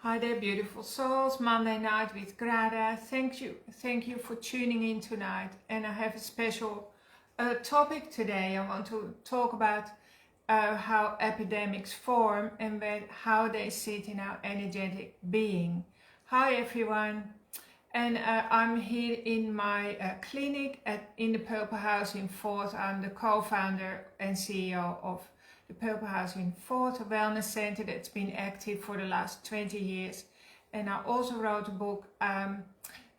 Hi there, beautiful souls. Monday night with Grada. Thank you for tuning in tonight. And I have a special topic today. I want to talk about how epidemics form and how they sit in our energetic being. Hi everyone. And I'm here in my clinic in the Purple House in Fort. I'm the co-founder and CEO of the Purple House in Fort, a wellness center that's been active for the last 20 years. And I also wrote a book,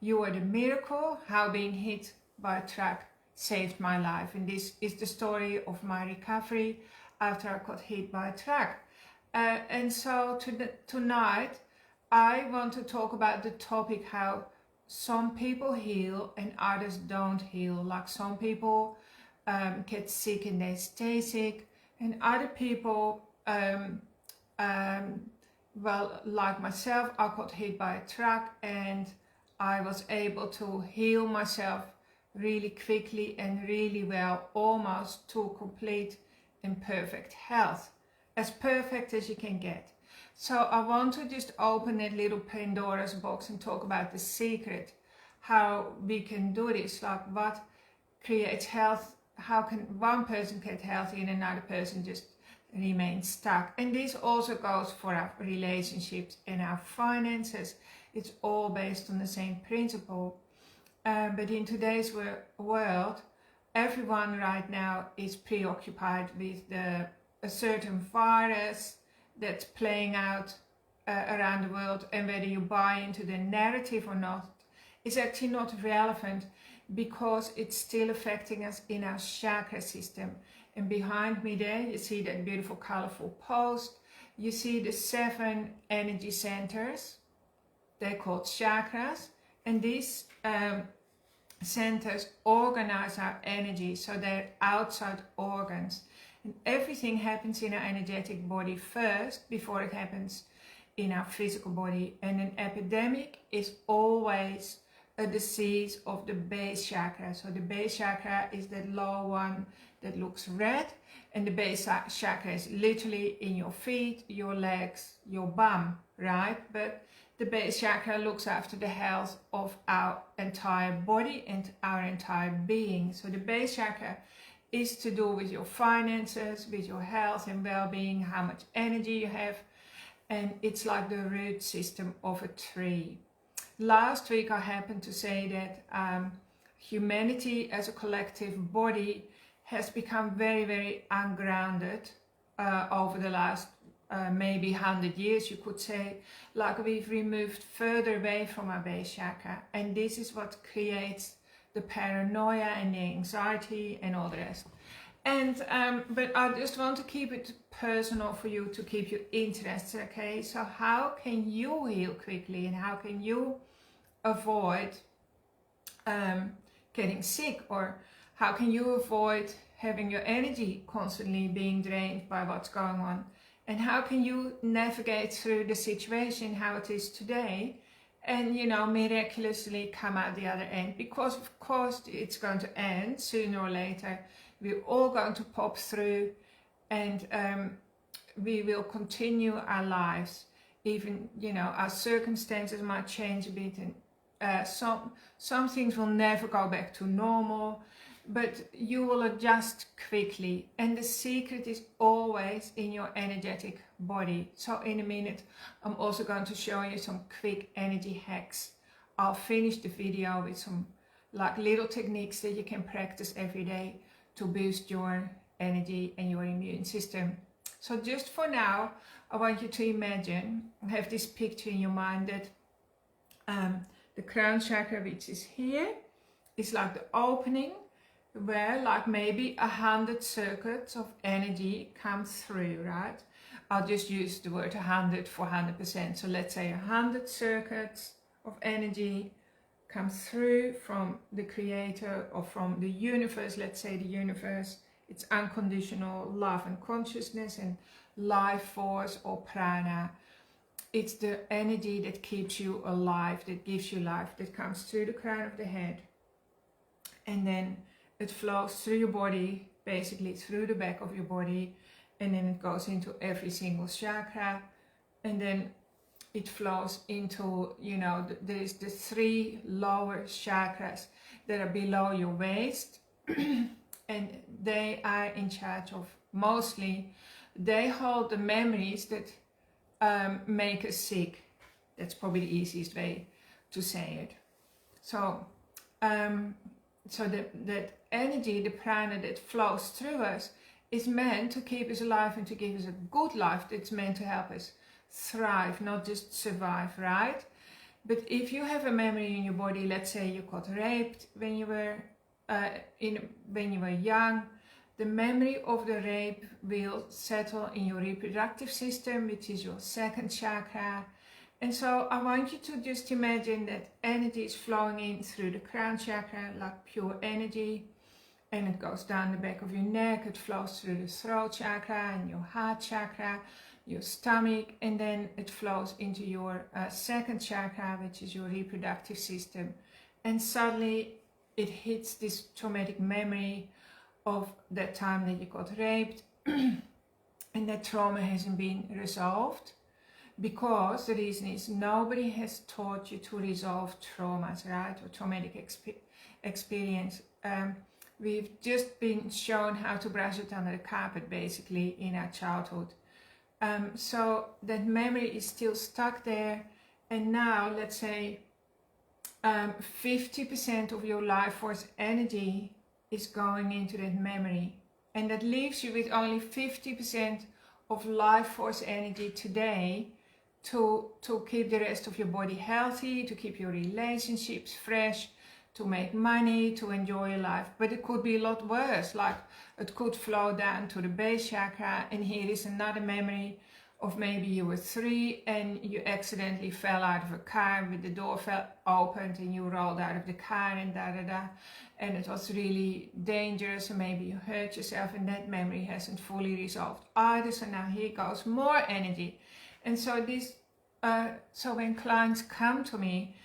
You Are the Miracle, How Being Hit by a Truck Saved My Life. And this is the story of my recovery after I got hit by a truck. And so tonight, I want to talk about the topic how some people heal and others don't heal. Like some people get sick and they stay sick. And other people, well, like myself, I got hit by a truck and I was able to heal myself really quickly and really well, almost to complete and perfect health. As perfect as you can get. So I want to just open that little Pandora's box and talk about the secret, how we can do this, like what creates health. How can one person get healthy and another person just remain stuck? And this also goes for our relationships and our finances. It's all based on the same principle. But in today's world, everyone right now is preoccupied with a certain virus that's playing out around the world, and whether you buy into the narrative or not is actually not relevant, because it's still affecting us in our chakra system. And behind me there, you see that beautiful colorful post. You see the 7 energy centers. They're called chakras. And these centers organize our energy, so they're outside organs. And everything happens in our energetic body first before it happens in our physical body. And an epidemic is always a disease of the base chakra. So the base chakra is that low one that looks red, and the base chakra is literally in your feet, your legs, your bum, right? But the base chakra looks after the health of our entire body and our entire being. So the base chakra is to do with your finances, with your health and well-being, how much energy you have, and it's like the root system of a tree. Last week I happened to say that humanity as a collective body has become very, very ungrounded over the last maybe 100 years, you could say. Like we've removed further away from our base chakra, and this is what creates the paranoia and the anxiety and all the rest. And but I just want to keep it personal for you, to keep you interested. Okay, so how can you heal quickly, and how can you avoid getting sick, or how can you avoid having your energy constantly being drained by what's going on, and how can you navigate through the situation how it is today, and miraculously come out the other end? Because of course it's going to end sooner or later. We're all going to pop through, and we will continue our lives. Even our circumstances might change a bit, and some things will never go back to normal, but you will adjust quickly. And the secret is always in your energetic body. So in a minute I'm also going to show you some quick energy hacks. I'll finish the video with some like little techniques that you can practice every day to boost your energy and your immune system. So just for now, I want you to imagine, have this picture in your mind, that the crown chakra, which is here, is like the opening where like maybe 100 circuits of energy come through, right? I'll just use the word 100 for 100%. So let's say 100 circuits of energy come through from the creator or from the universe. Let's say the universe, it's unconditional love and consciousness and life force or prana. It's the energy that keeps you alive, that gives you life, that comes through the crown of the head. And then it flows through your body, basically through the back of your body, and then it goes into every single chakra. And then it flows into, there's the 3 lower chakras that are below your waist, and they are in charge of mostly, they hold the memories that make us sick. That's probably the easiest way to say it. So, that energy, the prana that flows through us, is meant to keep us alive and to give us a good life. It's meant to help us thrive, not just survive, right? But if you have a memory in your body, let's say you got raped when you were young, the memory of the rape will settle in your reproductive system, which is your 2nd chakra. And so I want you to just imagine that energy is flowing in through the crown chakra like pure energy, and it goes down the back of your neck, it flows through the throat chakra and your heart chakra, your stomach, and then it flows into your 2nd chakra, which is your reproductive system. And suddenly it hits this traumatic memory of that time that you got raped, and that trauma hasn't been resolved. Because the reason is nobody has taught you to resolve traumas, right, or traumatic experience. We've just been shown how to brush it under the carpet, basically, in our childhood. So that memory is still stuck there, and now, let's say, 50% of your life force energy is going into that memory, and that leaves you with only 50% of life force energy today to keep the rest of your body healthy, to keep your relationships fresh, to make money, to enjoy your life. But it could be a lot worse, like it could flow down to the base chakra, and here is another memory of maybe you were 3 and you accidentally fell out of a car with the door opened and you rolled out of the car and and it was really dangerous, and maybe you hurt yourself, and that memory hasn't fully resolved either. So now here goes more energy. And so so when clients come to me,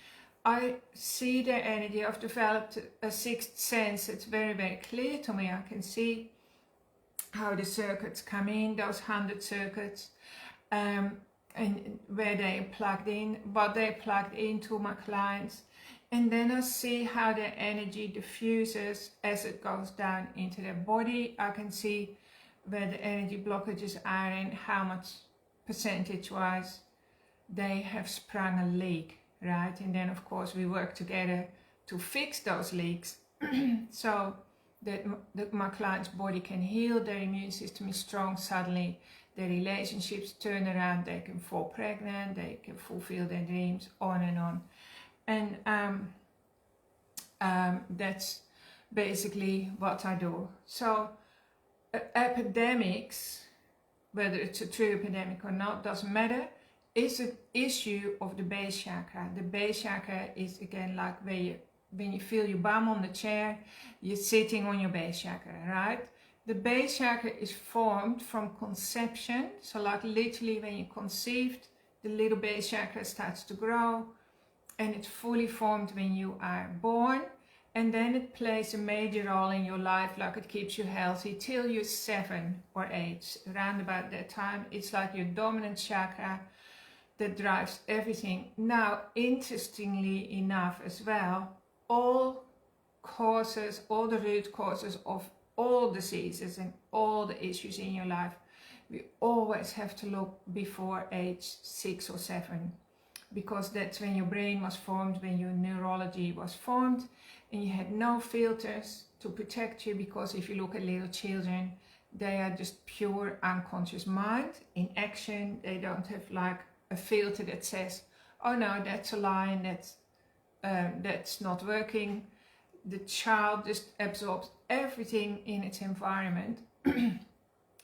I see their energy. I've developed a 6th sense. It's very, very clear to me. I can see how the circuits come in, those 100 circuits, and where they are plugged in, what they plugged into my clients. And then I see how their energy diffuses as it goes down into their body. I can see where the energy blockages are and how much percentage-wise they have sprung a leak, right? And then, of course, we work together to fix those leaks so that my client's body can heal, their immune system is strong suddenly, their relationships turn around, they can fall pregnant, they can fulfill their dreams, on and on. And that's basically what I do. So epidemics, whether it's a true epidemic or not, doesn't matter, is an issue of the base chakra. The base chakra is, again, like when you feel your bum on the chair, you're sitting on your base chakra, right? The base chakra is formed from conception. So like literally when you're conceived, the little base chakra starts to grow, and it's fully formed when you are born. And then it plays a major role in your life, like it keeps you healthy till you're 7 or 8. Around about that time, it's like your dominant chakra that drives everything. Now, interestingly enough as well, all the root causes of all diseases and all the issues in your life, we always have to look before age 6 or 7. Because that's when your brain was formed, when your neurology was formed, and you had no filters to protect you. Because if you look at little children, they are just pure unconscious mind in action. They don't have like a filter that says, oh no, that's a lie and that's not working. The child just absorbs everything in its environment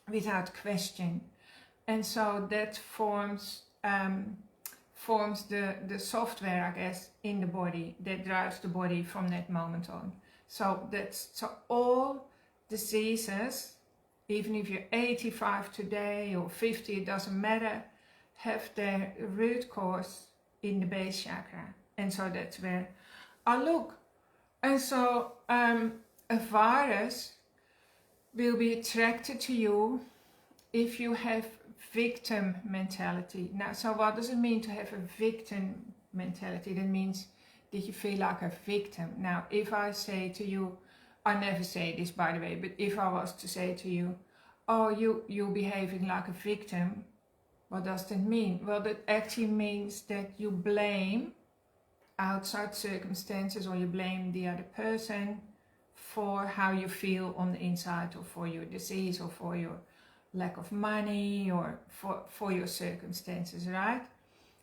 without question. And so that forms the software, I guess, in the body that drives the body from that moment on. So all diseases, even if you're 85 today or 50, it doesn't matter, have their root cause in the base chakra. And so that's where I look. And so a virus will be attracted to you if you have victim mentality. Now, so what does it mean to have a victim mentality? That means that you feel like a victim. Now, if I say to you, I never say this by the way, but if I was to say to you, oh, you're behaving like a victim, what does that mean? Well, that actually means that you blame outside circumstances, or you blame the other person for how you feel on the inside, or for your disease, or for your lack of money, or for your circumstances, right?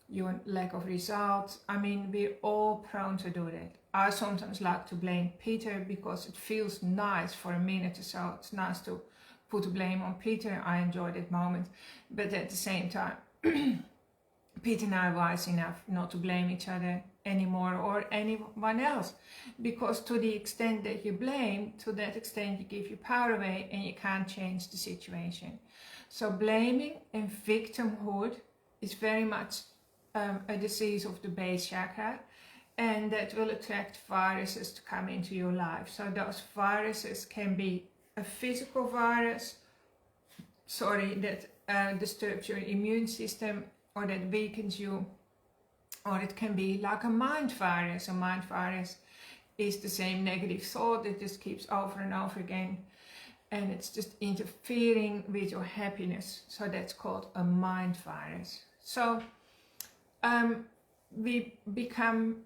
Your lack of results. I mean, we're all prone to do that. I sometimes like to blame Peter because it feels nice for a minute or so. It's nice to put the blame on Peter. I enjoy that moment. But at the same time, Peter and I are wise enough not to blame each other anymore, or anyone else. Because to the extent that you blame, to that extent you give your power away and you can't change the situation. So blaming and victimhood is very much a disease of the base chakra, and that will attract viruses to come into your life. So those viruses can be a physical virus, that disturbs your immune system or that weakens you, or it can be like a mind virus. A mind virus is the same negative thought that just keeps over and over again, and it's just interfering with your happiness. So that's called a mind virus. So we become,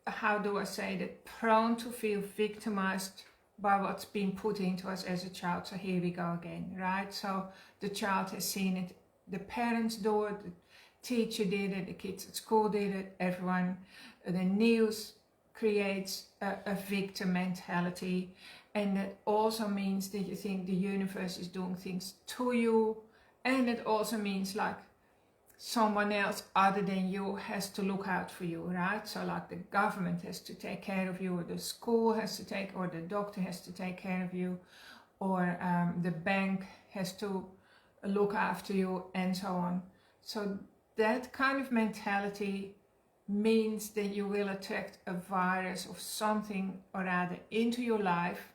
how do I say that, prone to feel victimized by what's been put into us as a child. So here we go again, right? So the child has seen it, the parents do it, the teacher did it, the kids at school did it, everyone. The news creates a victim mentality, and that also means that you think the universe is doing things to you, and it also means like someone else other than you has to look out for you, right? So like the government has to take care of you, or the school has to take, or the doctor has to take care of you, or the bank has to look after you, and so on. So that kind of mentality means that you will attract a virus of something or other into your life,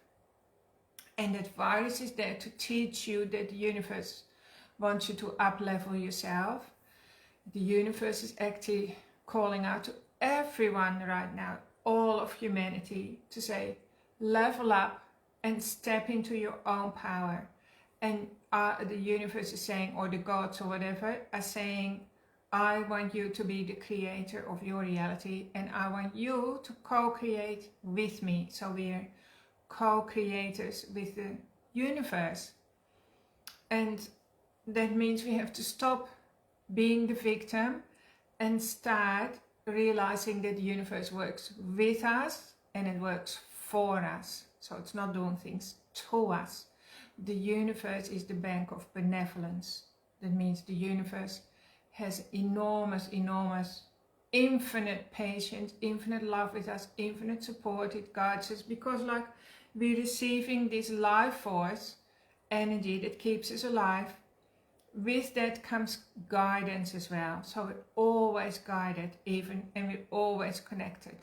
and that virus is there to teach you that the universe wants you to up-level yourself. The universe is actually calling out to everyone right now, all of humanity, to say, level up and step into your own power. And the universe is saying, or the gods or whatever, are saying, I want you to be the creator of your reality, and I want you to co-create with me. So we're co-creators with the universe. And that means we have to stop being the victim and start realizing that the universe works with us and it works for us. So it's not doing things to us. The universe is the bank of benevolence. That means the universe has enormous, infinite patience, infinite love with us, infinite support. It guides us because like we're receiving this life force energy that keeps us alive. With that comes guidance as well. So we're always guided, and we're always connected.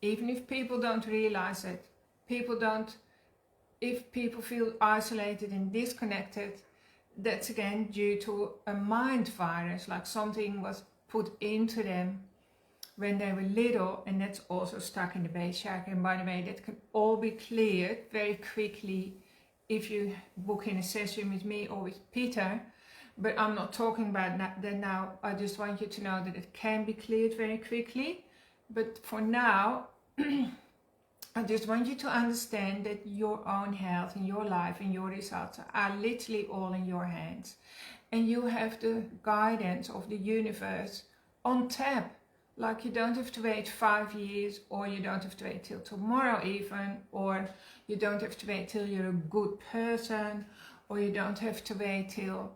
Even if people don't realize it, if people feel isolated and disconnected, that's again due to a mind virus, like something was put into them when they were little, and that's also stuck in the base chakra. And by the way, that can all be cleared very quickly if you book in a session with me or with Peter. But I'm not talking about that now. I just want you to know that it can be cleared very quickly. But for now, I just want you to understand that your own health and your life and your results are literally all in your hands. And you have the guidance of the universe on tap. Like you don't have to wait 5 years, or you don't have to wait till tomorrow even, or you don't have to wait till you're a good person, or you don't have to wait till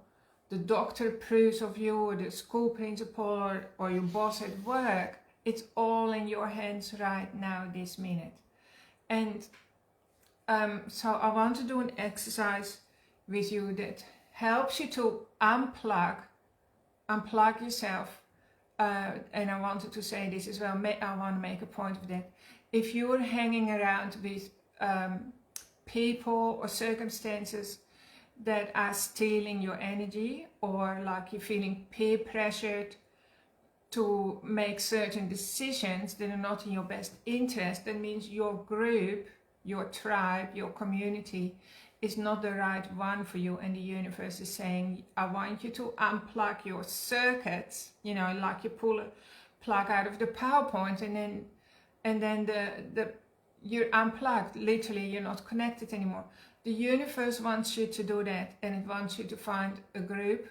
the doctor approves of you, or the school principal, or your boss at work. It's all in your hands right now, this minute. And so I want to do an exercise with you that helps you to unplug yourself. And I wanted to say this as well. I want to make a point of that. If you're hanging around with people or circumstances that are stealing your energy, or like you're feeling peer pressured to make certain decisions that are not in your best interest, that means your group, your tribe, your community is not the right one for you, and the universe is saying, I want you to unplug your circuits, you know, like you pull a plug out of the power point, and then you're unplugged, literally you're not connected anymore. The universe wants you to do that, and it wants you to find a group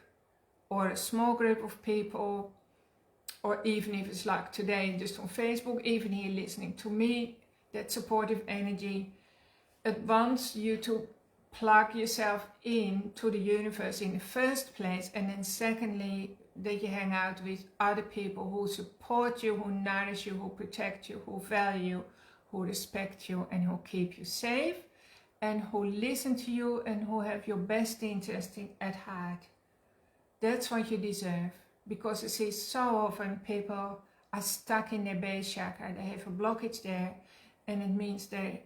or a small group of people, or even if it's like today just on Facebook, even here listening to me, that supportive energy. It wants you to plug yourself in to the universe in the first place, and then secondly, that you hang out with other people who support you, who nourish you, who protect you, who value you, who respect you, and who keep you safe, and who listen to you, and who have your best interest at heart. That's what you deserve, because I see so often people are stuck in their base chakra, they have a blockage there, and it means they're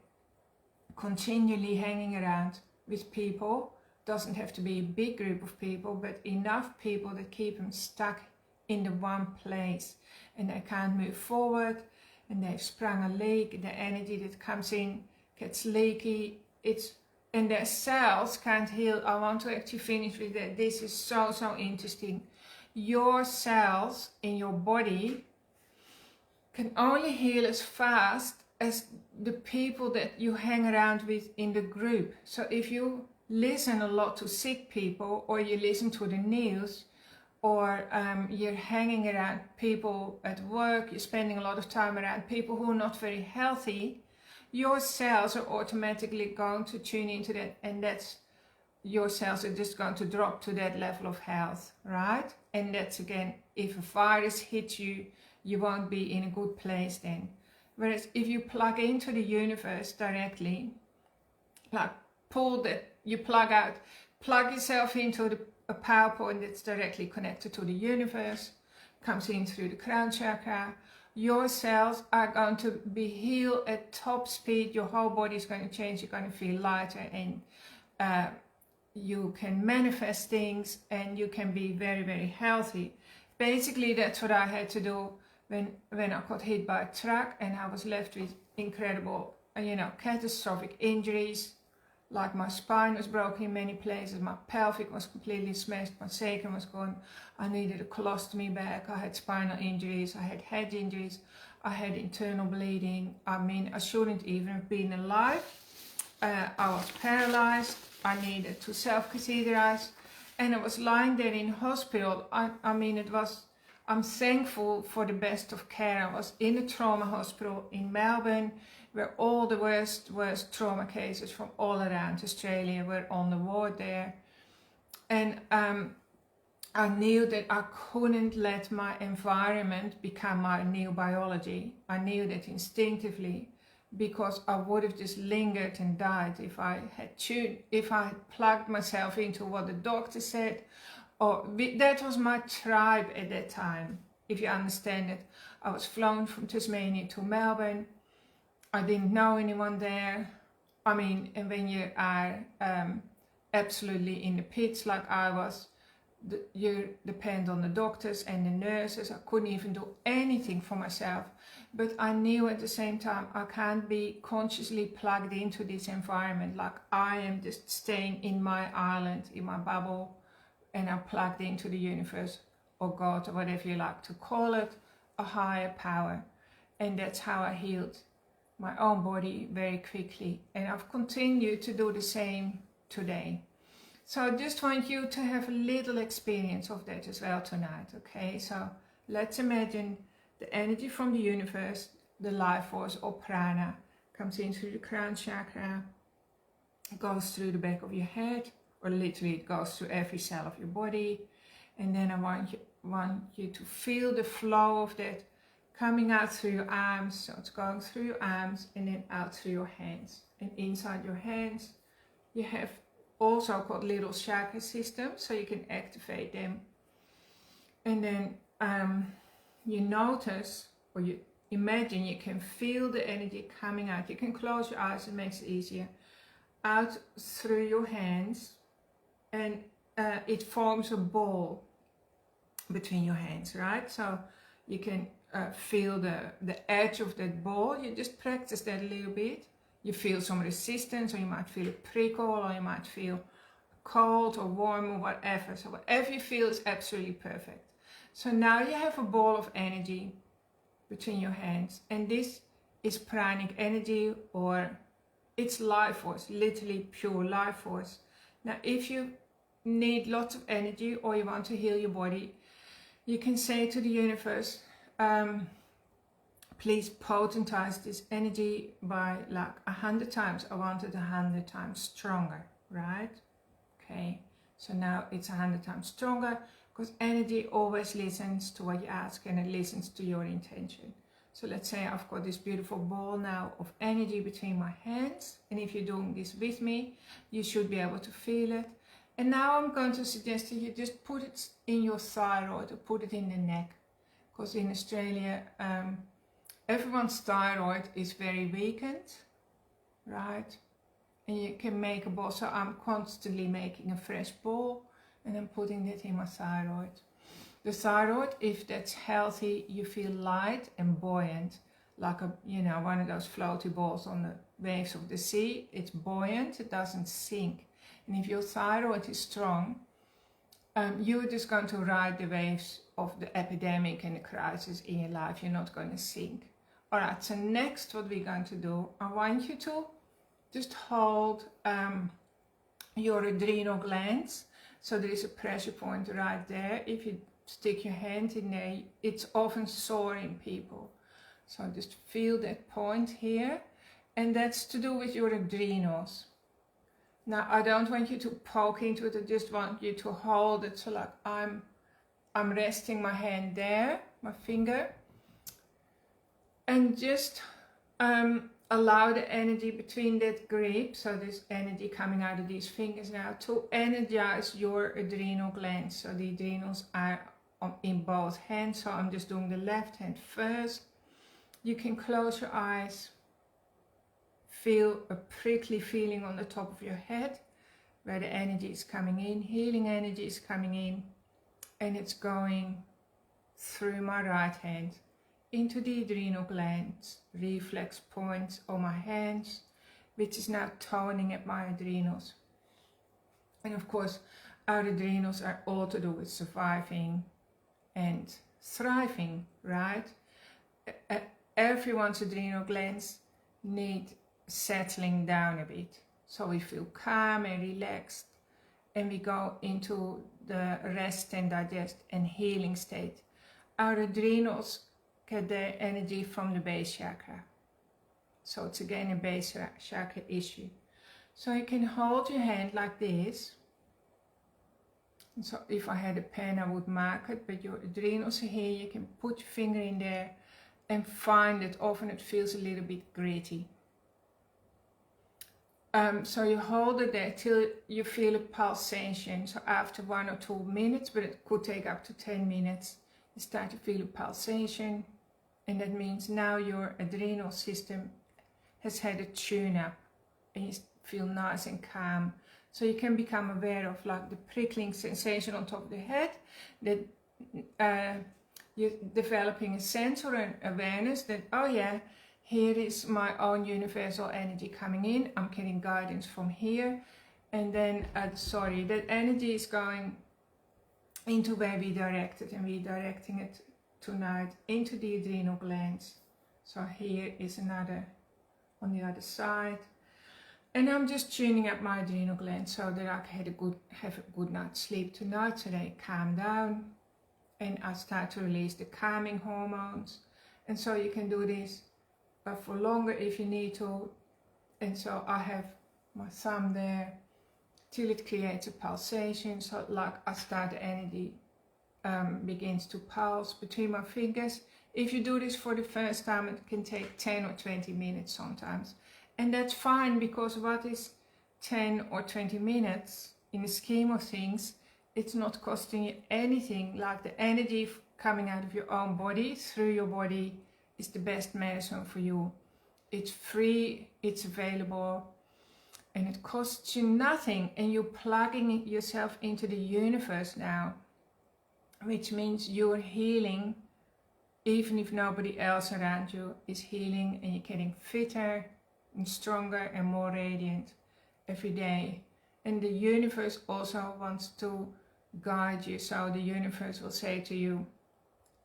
continually hanging around with people. Doesn't have to be a big group of people, but enough people that keep them stuck in the one place, and they can't move forward, and they've sprung a leak, the energy that comes in gets leaky, and their cells can't heal. I want to actually finish with that. This is so interesting. Your cells in your body can only heal as fast as the people that you hang around with in the group. So if you listen a lot to sick people, or you listen to the news, or you're hanging around people at work, you're spending a lot of time around people who are not very healthy, your cells are automatically going to tune into that, and your cells are just going to drop to that level of health, right? And that's, again, if a virus hits you, you won't be in a good place then. Whereas if you plug into the universe directly, like you plug yourself into a power point that's directly connected to the universe, comes in through the crown chakra, your cells are going to be healed at top speed, your whole body is going to change, you're going to feel lighter, and you can manifest things, and you can be very healthy. Basically, that's what I had to do when I got hit by a truck, and I was left with incredible, catastrophic injuries. Like my spine was broken in many places, my pelvic was completely smashed, my sacrum was gone, I needed a colostomy bag, I had spinal injuries, I had head injuries, I had internal bleeding. I mean, I shouldn't even have been alive. I was paralyzed, I needed to self-catheterize, and I was lying there in hospital. I'm thankful for the best of care. I was in a trauma hospital in Melbourne, where all the worst trauma cases from all around Australia were on the ward there. And I knew that I couldn't let my environment become my new biology. I knew that instinctively, because I would have just lingered and died if I had plugged myself into what the doctor said. That was my tribe at that time, if you understand it. I was flown from Tasmania to Melbourne. I didn't know anyone there. I mean, and when you are absolutely in the pits like I was, you depend on the doctors and the nurses. I couldn't even do anything for myself. But I knew at the same time, I can't be consciously plugged into this environment. Like, I am just staying in my island, in my bubble, and I'm plugged into the universe, or God, or whatever you like to call it, a higher power. And that's how I healed my own body very quickly, and I've continued to do the same today. So I just want you to have a little experience of that as well tonight, okay? So let's imagine the energy from the universe, the life force, or prana, comes in through the crown chakra, goes through the back of your head, or literally it goes through every cell of your body, and then I want you to feel the flow of that coming out through your arms. So it's going through your arms and then out through your hands. And inside your hands, you have also got little chakra systems, so you can activate them. And then you notice, or you imagine, you can feel the energy coming out. You can close your eyes, it makes it easier. Out through your hands, and it forms a ball between your hands, right? So you can feel the edge of that ball. You just practice that a little bit. You feel some resistance, or you might feel a prickle, or you might feel cold or warm or whatever. So whatever you feel is absolutely perfect. So now you have a ball of energy between your hands, and this is pranic energy, or it's life force, literally pure life force. Now if you need lots of energy, or you want to heal your body, you can say to the universe, please potentize this energy by like 100 times. I want it 100 times stronger, right? Okay, so now it's 100 times stronger, because energy always listens to what you ask, and it listens to your intention. So let's say I've got this beautiful ball now of energy between my hands, and if you're doing this with me, you should be able to feel it. And now I'm going to suggest that you just put it in your thyroid, or put it in the neck, because in Australia everyone's thyroid is very weakened, right? And you can make a ball. So I'm constantly making a fresh ball, and I'm putting that in my thyroid. The thyroid, if that's healthy, you feel light and buoyant, like a, you know, one of those floaty balls on the waves of the sea. It's buoyant, it doesn't sink. And if your thyroid is strong, you're just going to ride the waves of the epidemic and the crisis in your life. You're not going to sink. All right, so next what we're going to do, I want you to just hold your adrenal glands. So there is a pressure point right there. If you stick your hand in there, it's often sore in people. So just feel that point here, and that's to do with your adrenals. Now I don't want you to poke into it, I just want you to hold it. So like I'm resting my hand there, my finger, and just allow the energy between that grip, so this energy coming out of these fingers now, to energize your adrenal glands. So the adrenals are in both hands, so I'm just doing the left hand first. You can close your eyes, feel a prickly feeling on the top of your head where the energy is coming in, healing energy is coming in, and it's going through my right hand into the adrenal glands, reflex points on my hands, which is now toning at my adrenals. And of course, our adrenals are all to do with surviving and thriving, right? Everyone's adrenal glands need settling down a bit, so we feel calm and relaxed, and we go into the rest and digest and healing state. Our adrenals get their energy from the base chakra, so it's again a base chakra issue. So you can hold your hand like this, and so if I had a pen I would mark it, but your adrenals are here. You can put your finger in there and find it. Often it feels a little bit gritty. So you hold it there till you feel a pulsation. So after 1 or 2 minutes, but it could take up to 10 minutes, you start to feel a pulsation, and that means now your adrenal system has had a tune-up, and you feel nice and calm. So you can become aware of like the prickling sensation on top of the head, that you're developing a sense or an awareness that, oh yeah, here is my own universal energy coming in. I'm getting guidance from here. And then, that energy is going into where we direct it, and we're directing it tonight into the adrenal glands. So here is another on the other side. And I'm just tuning up my adrenal glands so that I can have a good night's sleep tonight, so they calm down. And I start to release the calming hormones. And so you can do this for longer if you need to. And so I have my thumb there till it creates a pulsation. So like I start, the energy begins to pulse between my fingers. If you do this for the first time, it can take 10 or 20 minutes sometimes. And that's fine, because what is 10 or 20 minutes in the scheme of things? It's not costing you anything. Like the energy coming out of your own body, through your body, is the best medicine for you. It's free, it's available, and it costs you nothing, and you're plugging yourself into the universe now, which means you're healing even if nobody else around you is healing, and you're getting fitter and stronger and more radiant every day. And the universe also wants to guide you, so the universe will say to you,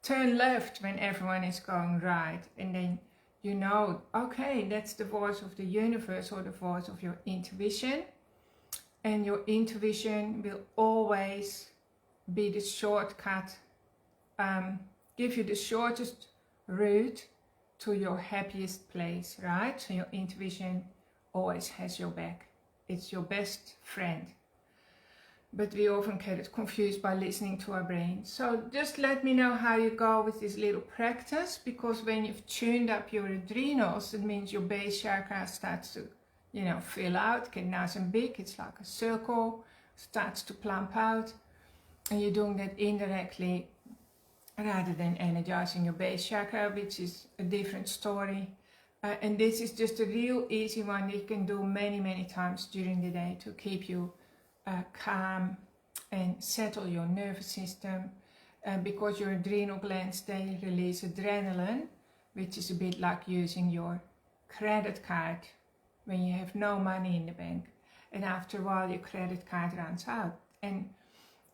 turn left when everyone is going right, and then you know, okay, that's the voice of the universe or the voice of your intuition. And your intuition will always be the shortcut, give you the shortest route to your happiest place, right? So your intuition always has your back. It's your best friend. But we often get it confused by listening to our brain. So just let me know how you go with this little practice, because when you've tuned up your adrenals, it means your base chakra starts to, you know, fill out, get nice and big. It's like a circle, starts to plump out, and you're doing that indirectly rather than energizing your base chakra, which is a different story. And this is just a real easy one that you can do many times during the day to keep you calm and settle your nervous system, because your adrenal glands, they release adrenaline, which is a bit like using your credit card when you have no money in the bank, and after a while your credit card runs out. And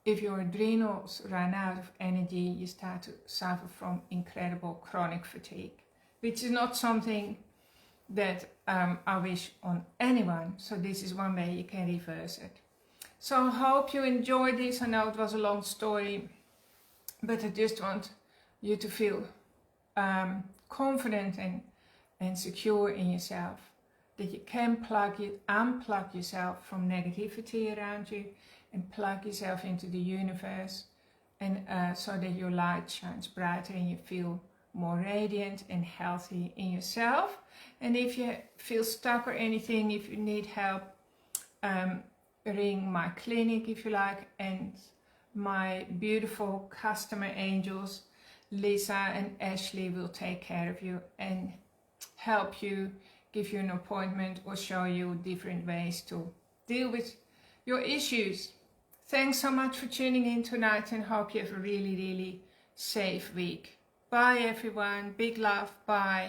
if your adrenals run out of energy, you start to suffer from incredible chronic fatigue, which is not something that I wish on anyone. So this is one way you can reverse it. So I hope you enjoyed this. I know it was a long story, but I just want you to feel confident and secure in yourself, that you can unplug yourself from negativity around you and plug yourself into the universe, and so that your light shines brighter and you feel more radiant and healthy in yourself. And if you feel stuck or anything, if you need help, ring my clinic if you like, and my beautiful customer angels Lisa and Ashley will take care of you and help you, give you an appointment, or show you different ways to deal with your issues. Thanks so much for tuning in tonight, and hope you have a really safe week. Bye everyone, big love, bye.